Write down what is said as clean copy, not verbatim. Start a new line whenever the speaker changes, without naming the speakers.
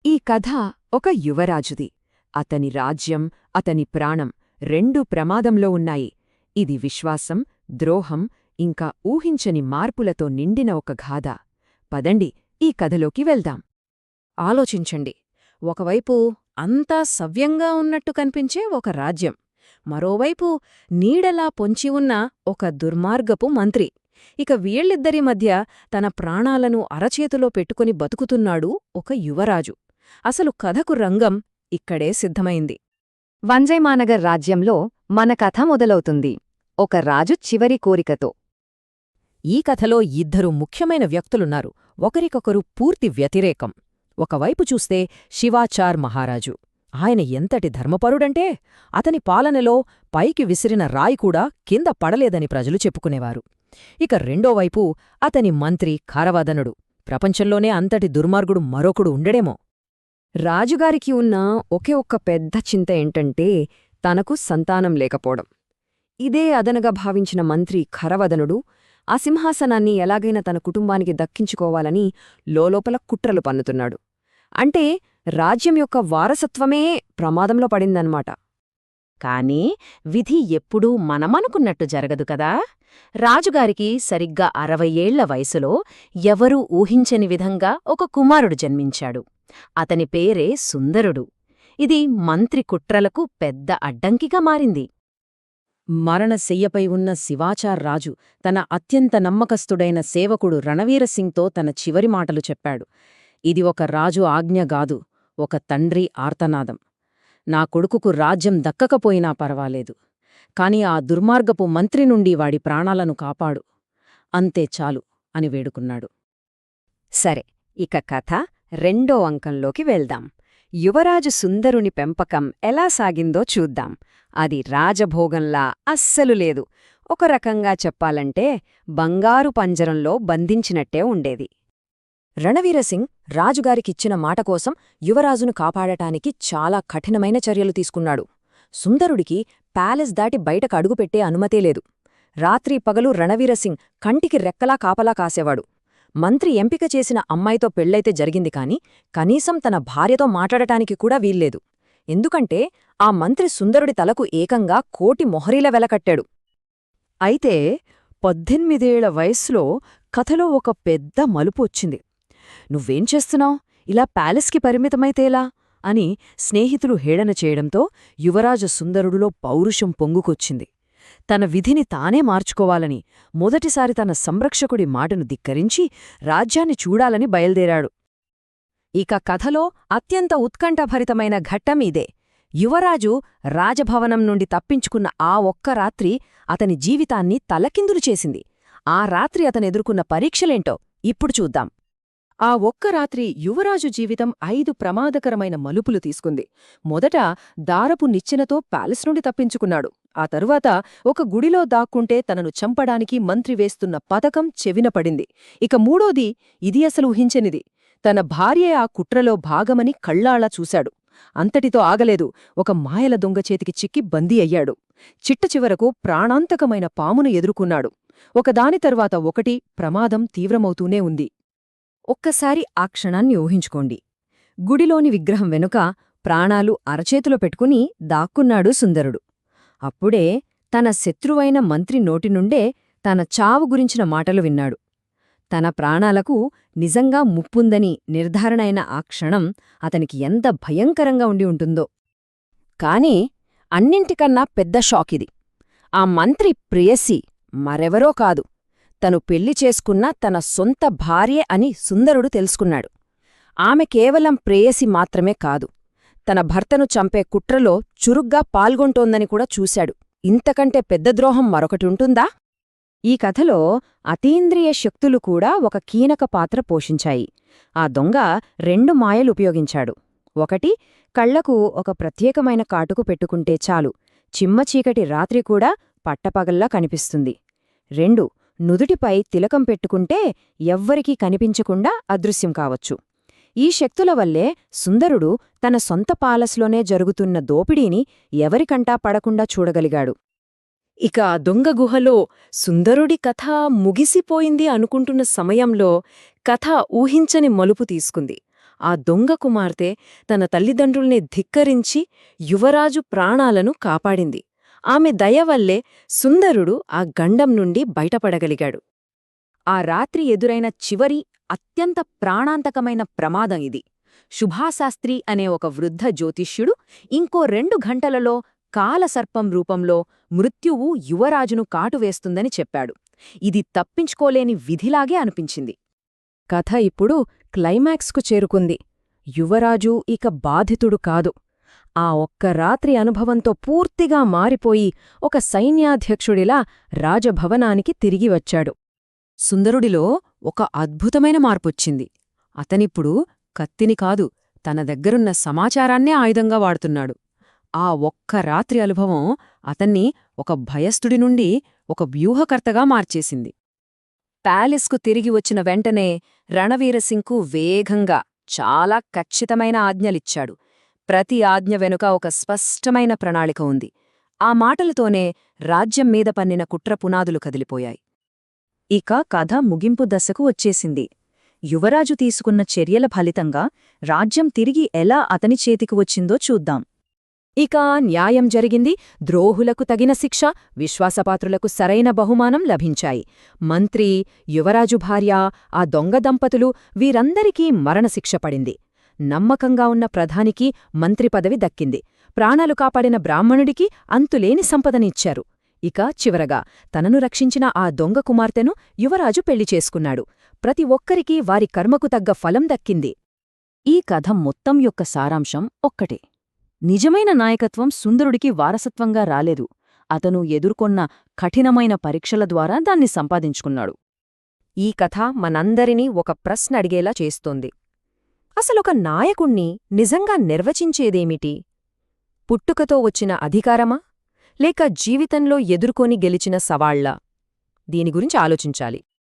ఈ కథ ఒక యువరాజుది. అతని రాజ్యం, అతని ప్రాణం రెండూ ప్రమాదంలో ఉన్నాయి. ఇది విశ్వాసం, ద్రోహం, ఇంకా ఊహించని మార్పులతో నిండిన ఒక గాథ. పదండి ఈ కథలోకి వెళ్దాం.
ఆలోచించండి. ఒకవైపు అంతా సవ్యంగా ఉన్నట్టు కనిపించే ఒక రాజ్యం, మరోవైపు నీడలా పొంచి ఉన్న ఒక దుర్మార్గపు మంత్రి. ఇక వీళ్ళిద్దరి మధ్య తన ప్రాణాలను అరచేతిలో పెట్టుకుని బతుకుతున్నాడు ఒక యువరాజు. అసలు కథకు రంగం ఇక్కడే సిద్ధమైంది.
వంజైమానగర్ రాజ్యంలో మన కథ మొదలవుతుంది, ఒక రాజు చివరి కోరికతో.
ఈ కథలో ఇద్దరు ముఖ్యమైన వ్యక్తులున్నారు, ఒకరికొకరు పూర్తి వ్యతిరేకం. ఒకవైపు చూస్తే శివాచార్ మహారాజు. ఆయన ఎంతటి ధర్మపరుడంటే అతని పాలనలో పైకి విసిరిన రాయి కూడా కింద పడలేదని ప్రజలు చెప్పుకునేవారు. ఇక రెండోవైపు అతని మంత్రి ఖరవదనుడు. ప్రపంచంలోనే అంతటి దుర్మార్గుడు మరొకడు ఉండడేమో.
రాజుగారికి ఉన్న ఒకే ఒక్క పెద్ద చింత ఏంటంటే తనకు సంతానం లేకపోవడం. ఇదే అదనగా భావించిన మంత్రి ఖరవదనుడు ఆ సింహాసనాన్ని ఎలాగైనా తన కుటుంబానికి దక్కించుకోవాలని లోలోపల కుట్రలు పన్నుతున్నాడు. అంటే రాజ్యం యొక్క వారసత్వమే ప్రమాదంలో పడిందన్నమాట.
కాని విధి ఎప్పుడూ మనమనుకున్నట్టు జరగదు కదా. రాజుగారికి సరిగ్గా 60 ఏళ్ల వయసులో ఎవరూ ఊహించని విధంగా ఒక కుమారుడు జన్మించాడు. అతని పేరే సుందరుడు. ఇది మంత్రి కుట్రలకు పెద్ద అడ్డంకిగా మారింది.
మరణశయ్యపై ఉన్న శివాచార్ రాజు తన అత్యంత నమ్మకస్తుడైన సేవకుడు రణవీరసింగ్తో తన చివరి మాటలు చెప్పాడు. ఇది ఒక రాజు ఆజ్ఞగాదు, ఒక తండ్రి ఆర్తనాదం. నా కొడుకుకు రాజ్యం దక్కకపోయినా పర్వాలేదు, కాని ఆ దుర్మార్గపు మంత్రి నుండి వాడి ప్రాణాలను కాపాడు, అంతే చాలు అని వేడుకున్నాడు.
సరే, ఇక కథ రెండో అంకంలోకి వెళ్దాం. యువరాజు సుందరుని పెంపకం ఎలా సాగిందో చూద్దాం. అది రాజభోగంలా అస్సలు లేదు. ఒక రకంగా చెప్పాలంటే బంగారు పంజరంలో బంధించినట్టే ఉండేది.
రణవీరసింగ్ రాజుగారికిచ్చిన మాటకోసం యువరాజును కాపాడటానికి చాలా కఠినమైన చర్యలు తీసుకున్నాడు. సుందరుడికి ప్యాలెస్ దాటి బయటకు అడుగుపెట్టే అనుమతే లేదు. రాత్రి పగలు రణవీరసింగ్ కంటికి రెక్కలా కాపలా కాసేవాడు. మంత్రి ఎంపిక చేసిన అమ్మాయితో పెళ్లైతే జరిగింది కాని కనీసం తన భార్యతో మాట్లాడటానికి కూడా వీల్లేదు. ఎందుకంటే ఆ మంత్రి సుందరుడి తలకు ఏకంగా 1 కోటి మొహరీల వెలకట్టాడు.
అయితే 18 ఏళ్ల వయస్సులో కథలో ఒక పెద్ద మలుపు వచ్చింది. నువ్వేం చేస్తున్నావ్, ఇలా ప్యాలెస్కి పరిమితమైతేలా అని స్నేహితులు హేళన చేయడంతో యువరాజు సుందరుడిలో పౌరుషం పొంగుకొచ్చింది. తన విధిని తానే మార్చుకోవాలని మొదటిసారి తన సంరక్షకుడి మాటను ధిక్కరించి రాజ్యాన్ని చూడాలని బయల్దేరాడు.
ఇక కథలో అత్యంత ఉత్కంఠభరితమైన ఘట్టమీదే. యువరాజు రాజభవనం నుండి తప్పించుకున్న ఆ ఒక్క రాత్రి అతని జీవితాన్ని తలకిందులు చేసింది. ఆ రాత్రి అతనెదుర్కొన్న పరీక్షలేంటో ఇప్పుడు చూద్దాం.
ఆ ఒక్క రాత్రి యువరాజు జీవితం 5 ప్రమాదకరమైన మలుపులు తీసుకుంది. మొదట దారపు నిచ్చెనతో ప్యాలెస్ నుండి తప్పించుకున్నాడు. ఆ తరువాత ఒక గుడిలో దాక్కుంటే తనను చంపడానికి మంత్రి వేస్తున్న పథకం చెవిన పడింది. ఇక మూడోది, ఇది అసలు ఊహించనిది, తన భార్యే ఆ కుట్రలో భాగమని కళ్ళాళ్లా చూశాడు. అంతటితో ఆగలేదు. ఒక మాయల దొంగ చేతికి చిక్కి బందీ అయ్యాడు. చిట్టచివరకు ప్రాణాంతకమైన పామును ఎదుర్కొన్నాడు. ఒకదాని తరువాత ఒకటి ప్రమాదం తీవ్రమవుతూనే ఉంది.
ఒక్కసారి ఆ క్షణాన్ని ఊహించుకోండి. గుడిలోని విగ్రహం వెనుక ప్రాణాలు అరచేతిలో పెట్టుకుని దాక్కున్నాడు సుందరుడు. అప్పుడే తన శత్రువైన మంత్రి నోటి నుండే తన చావు గురించిన మాటలు విన్నాడు. తన ప్రాణాలకు నిజంగా ముప్పుందని నిర్ధారణ అయిన ఆ క్షణం అతనికి ఎంత భయంకరంగా ఉండి ఉంటుందో. కాని అన్నింటికన్నా పెద్ద షాకిది. ఆ మంత్రి ప్రేయసి మరెవరో కాదు, తను పెళ్లి చేసుకున్న తన సొంత భార్యే అని సుందరుడు తెలుసుకున్నాడు. ఆమె కేవలం ప్రేయసి మాత్రమే కాదు, తన భర్తను చంపే కుట్రలో చురుగ్గా పాల్గొంటోందని కూడా చూశాడు. ఇంతకంటే పెద్ద ద్రోహం మరొకటి ఉంటుందా? ఈ కథలో అతీంద్రియ శక్తులు కూడా ఒక కీలక పాత్ర పోషించాయి. ఆ దొంగ 2 మాయలు ఉపయోగించాడు. ఒకటి, కళ్లకు ఒక ప్రత్యేకమైన కాటుకు పెట్టుకుంటే చాలు చిమ్మచీకటి రాత్రి కూడా పట్టపగల్లా కనిపిస్తుంది. 2, నుదుటిపై తిలకం పెట్టుకుంటే ఎవ్వరికీ కనిపించకుండా అదృశ్యం కావచ్చు. ఈ శక్తుల వల్లే సుందరుడు తన సొంత పాలస్లోనే జరుగుతున్న దోపిడీని ఎవరికంటా పడకుండా చూడగలిగాడు.
ఇక దొంగ గుహలో సుందరుడి కథ ముగిసిపోయింది అనుకుంటున్న సమయంలో కథ ఊహించని మలుపు తీసుకుంది. ఆ దొంగ కుమార్తె తన తల్లిదండ్రుల్ని ధిక్కరించి యువరాజు ప్రాణాలను కాపాడింది. ఆమె దయవల్లే సుందరుడు ఆ గండం నుండి బయటపడగలిగాడు.
ఆ రాత్రి ఎదురైన చివరి అత్యంత ప్రాణాంతకమైన ప్రమాదం ఇది. శుభాశాస్త్రి అనే ఒక వృద్ధ జ్యోతిష్యుడు ఇంకో 2 గంటలలో కాలసర్పం రూపంలో మృత్యువు యువరాజును కాటువేస్తుందని చెప్పాడు. ఇది తప్పించుకోలేని విధిలాగే అనిపించింది.
కథ ఇప్పుడు క్లైమాక్స్కు చేరుకుంది. యువరాజు ఇక బాధితుడు కాదు. ఆ ఒక్క రాత్రి అనుభవంతో పూర్తిగా మారిపోయి ఒక సైన్యాధ్యక్షుడిలా రాజభవనానికి తిరిగి వచ్చాడు. సుందరుడిలో ఒక అద్భుతమైన మార్పొచ్చింది. అతనిప్పుడు కత్తిని కాదు, తన దగ్గరున్న సమాచారాన్నే ఆయుధంగా వాడుతున్నాడు. ఆ ఒక్క రాత్రి అనుభవం అతన్ని ఒక భయస్థుడి నుండి ఒక వ్యూహకర్తగా మార్చేసింది. ప్యాలెస్కు తిరిగి వచ్చిన వెంటనే రణవీరసింగ్కు వేగంగా చాలా ఖచ్చితమైన ఆజ్ఞలిచ్చాడు. ప్రతి ఆజ్ఞ వెనుక ఒక స్పష్టమైన ప్రణాళిక ఉంది. ఆ మాటలతోనే రాజ్యం మీద పన్నిన కుట్ర పునాదులు కదిలిపోయాయి.
ఇక కథ ముగింపు దశకు వచ్చేసింది. యువరాజు తీసుకున్న చర్యల ఫలితంగా రాజ్యం తిరిగి ఎలా అతని చేతికి వచ్చిందో చూద్దాం.
ఇక న్యాయం జరిగింది. ద్రోహులకు తగిన శిక్ష, విశ్వాసపాత్రులకు సరైన బహుమానం లభించాయి. మంత్రి, యువరాజు భార్య, ఆ దొంగ దంపతులు వీరందరికీ మరణశిక్ష పడింది. నమ్మకంగా ఉన్న ప్రధానికి మంత్రి పదవి దక్కింది. ప్రాణాలు కాపాడిన బ్రాహ్మణుడికి అంతులేని సంపదనిచ్చారు. ఇక చివరగా తనను రక్షించిన ఆ దొంగ కుమార్తెను యువరాజు పెళ్లి చేసుకున్నాడు. ప్రతి ఒక్కరికీ వారి కర్మకు తగ్గ ఫలం దక్కింది.
ఈ కథ మొత్తం యొక్క సారాంశం ఒక్కటే. నిజమైన నాయకత్వం సుందరుడికి వారసత్వంగా రాలేదు. అతను ఎదుర్కొన్న కఠినమైన పరీక్షల ద్వారా దాన్ని సంపాదించుకున్నాడు.
ఈ కథ మనందరినీ ఒక ప్రశ్న అడిగేలా చేస్తోంది. అసలొక నాయకుణ్ణి నిజంగా నిర్వచించేదేమిటి? పుట్టుకతో వచ్చిన అధికారమా, లేక జీవితంలో ఎదుర్కొని గెలిచిన సవాళ్లా? దీని గురించి ఆలోచించాలి.